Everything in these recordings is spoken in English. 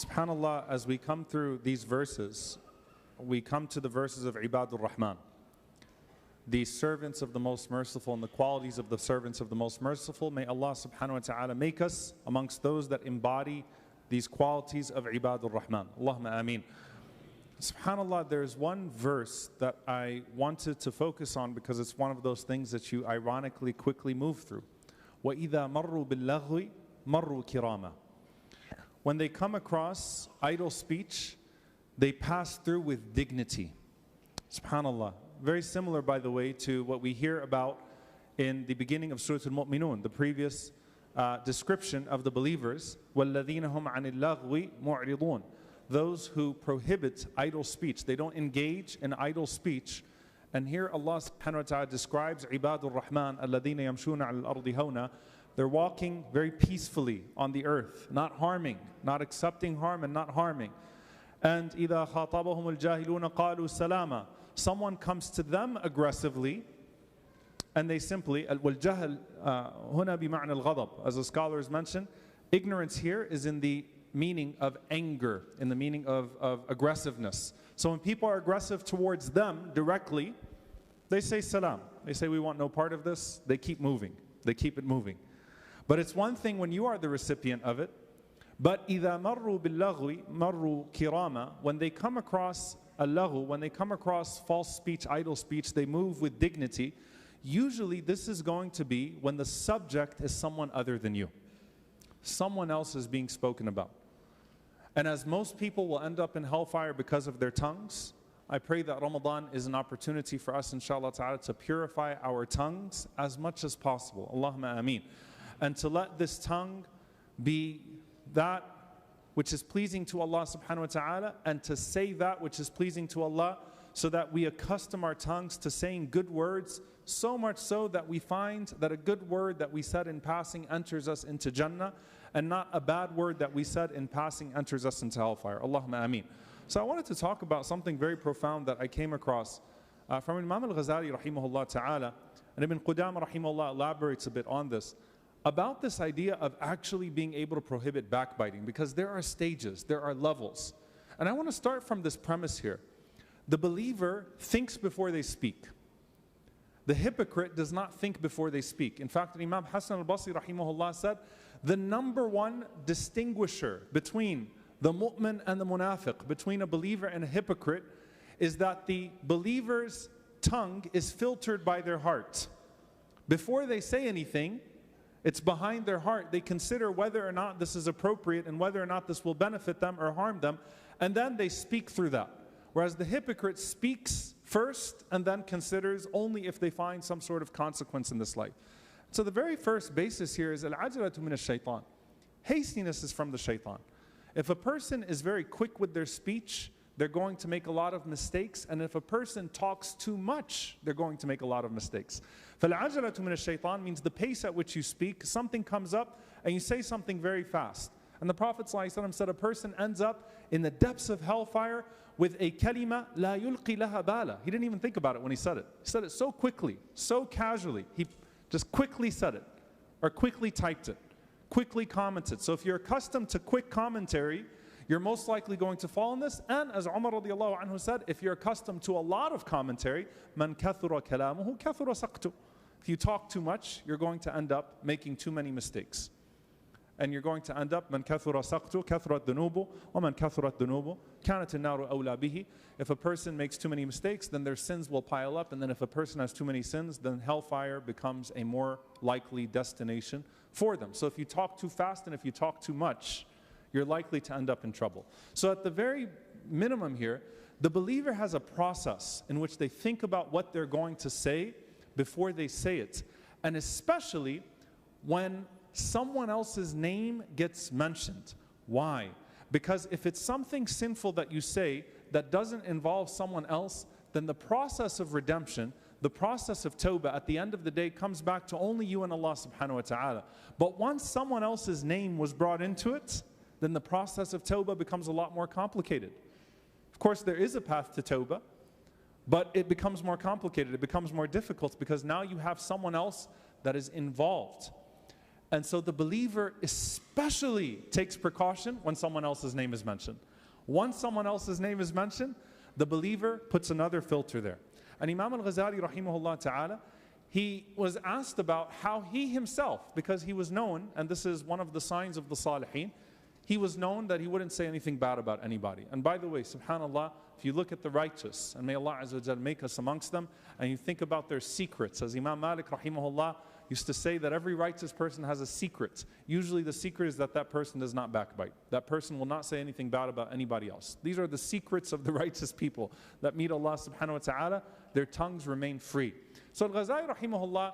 SubhanAllah, as we come through these verses, we come to the verses of Ibadur Rahman, the servants of the Most Merciful, and the qualities of the servants of the Most Merciful. May Allah subhanahu wa ta'ala make us amongst those that embody these qualities of Ibadur Rahman. Allahumma ameen. SubhanAllah, there's one verse that I wanted to focus on because it's one of those things that you ironically quickly move through. وَإِذَا مَرُّوا بِاللَّغْوِ مَرُّوا كِرَامًا. When they come across idle speech, they pass through with dignity. SubhanAllah. Very similar, by the way, to what we hear about in the beginning of Surah Al-Mu'minun, the previous description of the believers. وَالَّذِينَ هُمْ عَنِ اللَّغْوِ مُعْرِضُونَ. Those who prohibit idle speech. They don't engage in idle speech. And here Allah subhanahu wa ta'ala describes Ibadur Rahman, الَّذِينَ يَمْشُونَ عَلَى الْأَرْضِ هَوْنًا. They're walking very peacefully on the earth, not harming, not accepting harm and not harming. And إِذَا خَاطَبَهُمُ الْجَاهِلُونَ قَالُوا سَلَامًا. Someone comes to them aggressively and they simply, وَالْجَهَلْ هُنَا بِمَعْنَى الْغَضَبِ. As the scholars mention, ignorance here is in the meaning of anger, in the meaning of aggressiveness. So when people are aggressive towards them directly, they say salam. They say we want no part of this. They keep moving. They keep it moving. But it's one thing when you are the recipient of it. But إِذَا مَرُّوا بِاللَّغْوِ مَرُّوا كِرَامًا. When they come across al-laghu, when they come across false speech, idle speech, they move with dignity. Usually this is going to be when the subject is someone other than you. Someone else is being spoken about. And as most people will end up in hellfire because of their tongues, I pray that Ramadan is an opportunity for us, inshallah ta'ala, to purify our tongues as much as possible. Allahumma ameen. And to let this tongue be that which is pleasing to Allah subhanahu wa ta'ala, and to say that which is pleasing to Allah, so that we accustom our tongues to saying good words, so much so that we find that a good word that we said in passing enters us into Jannah, and not a bad word that we said in passing enters us into hellfire. Allahumma ameen. So I wanted to talk about something very profound that I came across from Imam al-Ghazali rahimahullah ta'ala, and Ibn Qudama rahimahullah elaborates a bit on this, about this idea of actually being able to prohibit backbiting, because there are stages, there are levels. And I want to start from this premise here. The believer thinks before they speak. The hypocrite does not think before they speak. In fact, Imam Hassan al-Basri rahimahullah said, the number one distinguisher between the mu'min and the munafiq, between a believer and a hypocrite, is that the believer's tongue is filtered by their heart. Before they say anything, it's behind their heart. They consider whether or not this is appropriate and whether or not this will benefit them or harm them, and then they speak through that. Whereas the hypocrite speaks first and then considers only if they find some sort of consequence in this life. So the very first basis here is al-ajalatu min ash-shaytan. Hastiness is from the shaitan. If a person is very quick with their speech, they're going to make a lot of mistakes. And if a person talks too much, they're going to make a lot of mistakes. فَالْعَجَلَةُ مِنَ الشَّيْطَانِ means the pace at which you speak. Something comes up and you say something very fast. And the Prophet ﷺ said a person ends up in the depths of hellfire with a kalima la yulqi laha bala. He didn't even think about it when he said it. He said it so quickly, so casually. He just quickly said it, or quickly typed it, quickly commented. So if you're accustomed to quick commentary, you're most likely going to fall in this. And as Omar radiallahu anhu said, if you're accustomed to a lot of commentary, man kathura kalamuhu kathura saqtu. If you talk too much, you're going to end up making too many mistakes. And you're going to end up, man kathura saqtu, kathurat dhunubu, wa man kathurat dhunubu, kanat an-naru awla bihi. If a person makes too many mistakes, then their sins will pile up. And then if a person has too many sins, then hellfire becomes a more likely destination for them. So if you talk too fast and if you talk too much, you're likely to end up in trouble. So at the very minimum here, the believer has a process in which they think about what they're going to say before they say it. And especially when someone else's name gets mentioned. Why? Because if it's something sinful that you say that doesn't involve someone else, then the process of redemption, the process of tawbah at the end of the day comes back to only you and Allah subhanahu wa ta'ala. But once someone else's name was brought into it, then the process of tawbah becomes a lot more complicated. Of course, there is a path to tawbah, but it becomes more complicated, it becomes more difficult because now you have someone else that is involved. And so the believer especially takes precaution when someone else's name is mentioned. Once someone else's name is mentioned, the believer puts another filter there. And Imam al-Ghazali rahimahullah ta'ala, he was asked about how he himself, because he was known, and this is one of the signs of the Salihin, he was known that he wouldn't say anything bad about anybody. And by the way, subhanAllah, if you look at the righteous, and may Allah Azza wa Jal make us amongst them, and you think about their secrets, as Imam Malik rahimahullah used to say that every righteous person has a secret. Usually the secret is that that person does not backbite. That person will not say anything bad about anybody else. These are the secrets of the righteous people that meet Allah subhanahu wa ta'ala. Their tongues remain free. So Al-Ghazali rahimahullah,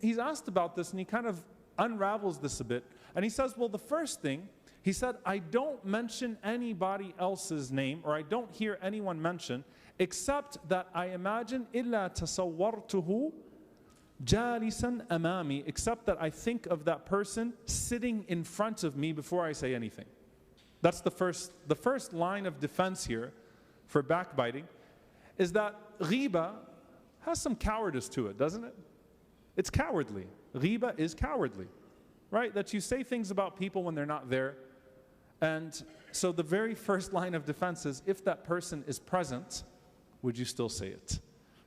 he's asked about this and he kind of unravels this a bit. And he says, well, the first thing, he said, I don't mention anybody else's name, or I don't hear anyone mention, except that I imagine إِلَّا تَصَوَّرْتُهُ جَالِسًا أَمَامِي, except that I think of that person sitting in front of me before I say anything. That's the first line of defense here for backbiting, is that ghiba has some cowardice to it, doesn't it? It's cowardly. Ghiba is cowardly, right? That you say things about people when they're not there. And so the very first line of defense is, if that person is present, would you still say it?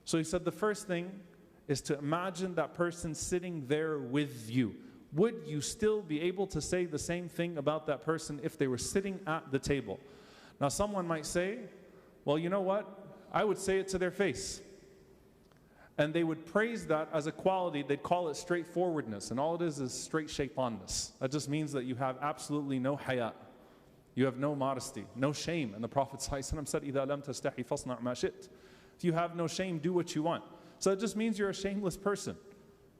So he said the first thing is to imagine that person sitting there with you. Would you still be able to say the same thing about that person if they were sitting at the table? Now someone might say, well, you know what? I would say it to their face. And they would praise that as a quality. They'd call it straightforwardness. And all it is straight shaitanness. That just means that you have absolutely no hayat. You have no modesty, no shame. And the Prophet ﷺ said, إِذَا لَمْ تَسْتَحِي فَاصْنَعْ مَا شِئْتَ. If you have no shame, do what you want. So it just means you're a shameless person,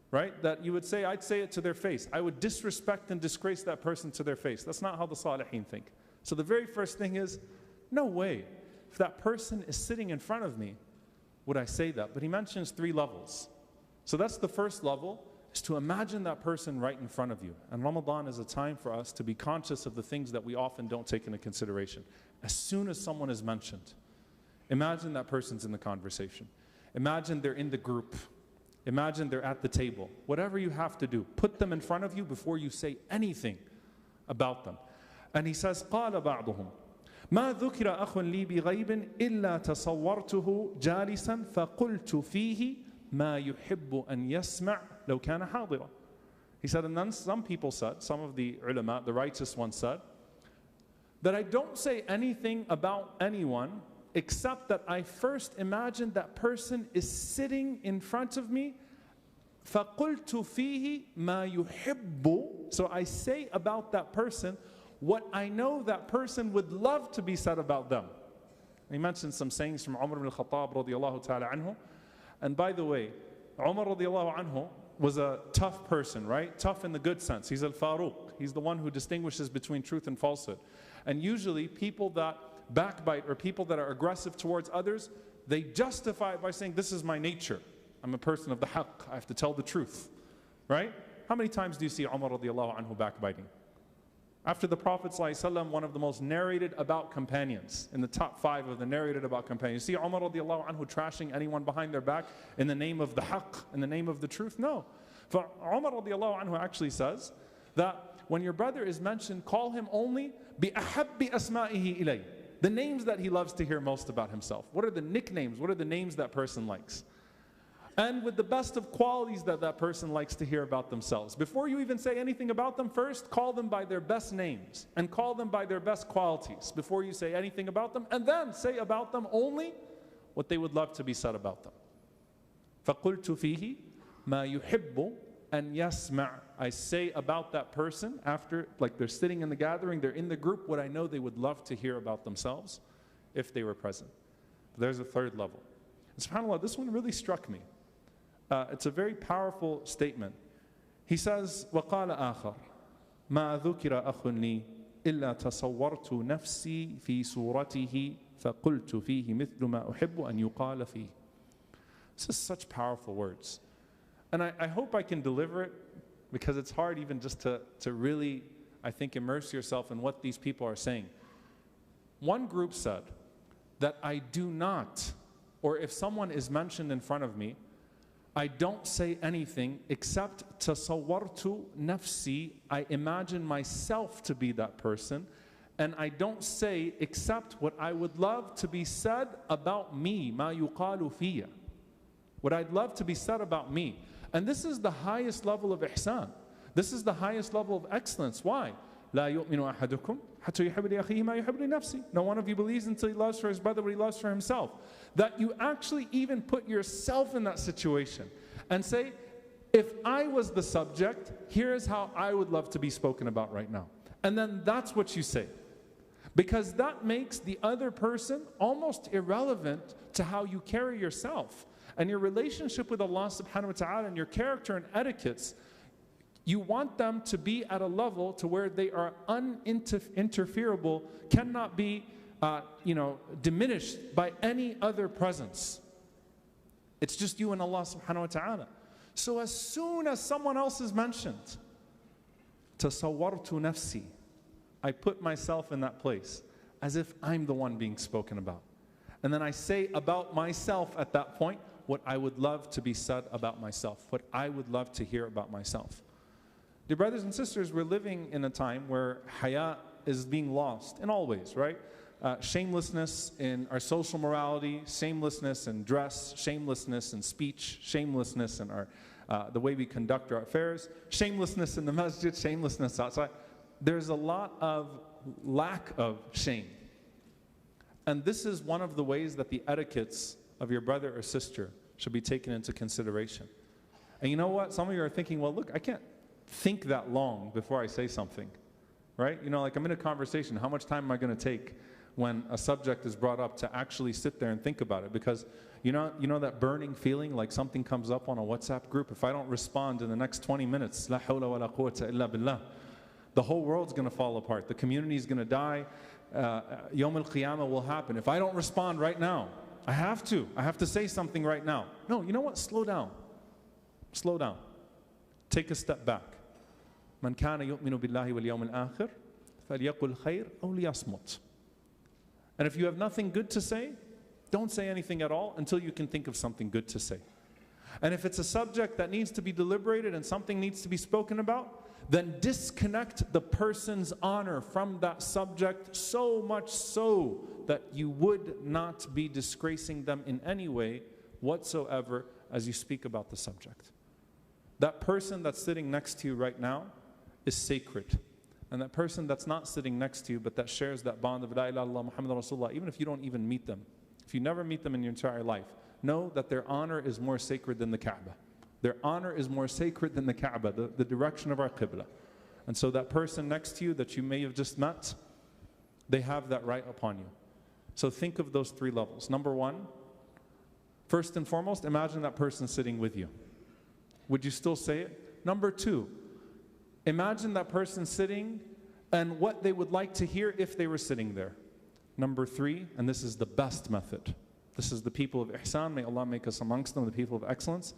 right? That you would say, I'd say it to their face. I would disrespect and disgrace that person to their face. That's not how the Salihin think. So the very first thing is, no way. If that person is sitting in front of me, would I say that? But he mentions 3 levels. So that's the first level, is to imagine that person right in front of you. And Ramadan is a time for us to be conscious of the things that we often don't take into consideration. As soon as someone is mentioned, imagine that person's in the conversation. Imagine they're in the group. Imagine they're at the table. Whatever you have to do, put them in front of you before you say anything about them. And he says, قَالَ بَعْضُهُمْ مَا ذُكِرَ أَخٌ لِي بِغَيْبٍ إِلَّا تَصَوَّرْتُهُ جَالِسًا فَقُلْتُ فِيهِ مَا يُحِبُّ أَنْ يَسْمَعْ لَوْ كَانَ حَاضِرًا. He said, and then some people said, some of the ulama, the righteous ones said, that I don't say anything about anyone except that I first imagine that person is sitting in front of me. فَقُلْتُ فِيهِ مَا يُحِبُّ. So I say about that person what I know that person would love to be said about them. He mentioned some sayings from Omar ibn al-Khattab radiyallahu ta'ala anhu. And by the way, Omar radiyallahu anhu was a tough person, right? Tough in the good sense. He's al-Faruq. He's the one who distinguishes between truth and falsehood. And usually people that backbite or people that are aggressive towards others, they justify it by saying, this is my nature. I'm a person of the haqq. I have to tell the truth, right? How many times do you see Umar radiallahu anhu backbiting? After the Prophet ﷺ, one of the most narrated about companions, in the top 5 of the narrated about companions. You see Umar radiallahu anhu trashing anyone behind their back in the name of the haqq, in the name of the truth? No. For Umar radiallahu anhu actually says that when your brother is mentioned, call him only بِأَحَبِّ أَسْمَائِهِ إِلَيْهِ. The names that he loves to hear most about himself. What are the nicknames? What are the names that person likes? And with the best of qualities that that person likes to hear about themselves. Before you even say anything about them, first call them by their best names and call them by their best qualities before you say anything about them, and then say about them only what they would love to be said about them. فَقُلْتُ فِيهِ مَا يُحِبُّ أَنْ يَسْمَعْ. I say about that person after, like they're sitting in the gathering, they're in the group, what I know they would love to hear about themselves if they were present. There's a third level. And subhanAllah, this one really struck me. It's a very powerful statement. He says, وَقَالَ آخَرْ مَا ذُكِرَ أَخٌ لِي إِلَّا تَصَوَّرْتُ نَفْسِي فِي صُورَتِهِ فَقُلْتُ فِيهِ مِثْلُ مَا أُحِبُّ أَنْ يُقَالَ فِيهِ. This is such powerful words. And I hope I can deliver it, because it's hard even just to really, I think, immerse yourself in what these people are saying. One group said that I do not, or if someone is mentioned in front of me, I don't say anything except tasawwartu nafsi, I imagine myself to be that person, and I don't say except what I would love to be said about me, ma yuqalu fiyya, what I'd love to be said about me. And this is the highest level of ihsan. This is the highest level of excellence. Why? لا يؤمن أحدكم حتى يحب لأخيه ما يحب لنفسه. No one of you believes until he loves for his brother what he loves for himself. That you actually even put yourself in that situation and say, if I was the subject, here's how I would love to be spoken about right now. And then that's what you say. Because that makes the other person almost irrelevant to how you carry yourself. And your relationship with Allah subhanahu wa ta'ala and your character and etiquettes, you want them to be at a level to where they are uninterferable, cannot be diminished by any other presence. It's just you and Allah subhanahu wa ta'ala. So as soon as someone else is mentioned, tasawwartu nafsi, I put myself in that place as if I'm the one being spoken about. And then I say about myself at that point what I would love to be said about myself, what I would love to hear about myself. Dear brothers and sisters, we're living in a time where haya is being lost in all ways, right? Shamelessness in our social morality, shamelessness in dress, shamelessness in speech, shamelessness in our the way we conduct our affairs, shamelessness in the masjid, shamelessness outside. There's a lot of lack of shame. And this is one of the ways that the etiquettes of your brother or sister should be taken into consideration. And you know what? Some of you are thinking, well, look, I can't think that long before I say something, right? You know, like I'm in a conversation, how much time am I going to take when a subject is brought up to actually sit there and think about it? Because you know that burning feeling like something comes up on a WhatsApp group, if I don't respond in the next 20 minutes, la hawla wa la quwwata illa billah, the whole world's going to fall apart, the community is going to die, Yawm al-Qiyamah will happen. If I don't respond right now, I have to say something right now. No, you know what? Slow down. Slow down. Take a step back. من كان يؤمن بالله واليوم الآخر فليقل خير أو ليصمت. And if you have nothing good to say, don't say anything at all until you can think of something good to say. And if it's a subject that needs to be deliberated and something needs to be spoken about, then disconnect the person's honor from that subject, so much so that you would not be disgracing them in any way whatsoever as you speak about the subject. That person that's sitting next to you right now is sacred. And that person that's not sitting next to you but that shares that bond of La ilaha illallah Muhammad Rasulullah, even if you don't even meet them, if you never meet them in your entire life, know that their honor is more sacred than the Kaaba. Their honor is more sacred than the Kaaba, the direction of our Qibla. And so that person next to you that you may have just met, they have that right upon you. So think of those three levels. Number one, first and foremost, imagine that person sitting with you. Would you still say it? Number two, imagine that person sitting and what they would like to hear if they were sitting there. Number three, and this is the best method. This is the people of ihsan. May Allah make us amongst them, the people of excellence.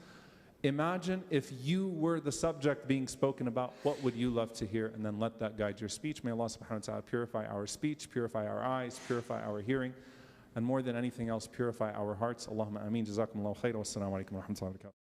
Imagine if you were the subject being spoken about, what would you love to hear? And then let that guide your speech. May Allah subhanahu wa ta'ala purify our speech, purify our eyes, purify our hearing, and more than anything else, purify our hearts. Allahumma ameen. Jazakumullahu khairan. Wassalamu alaikum wa rahmatullahi wa barakatuh.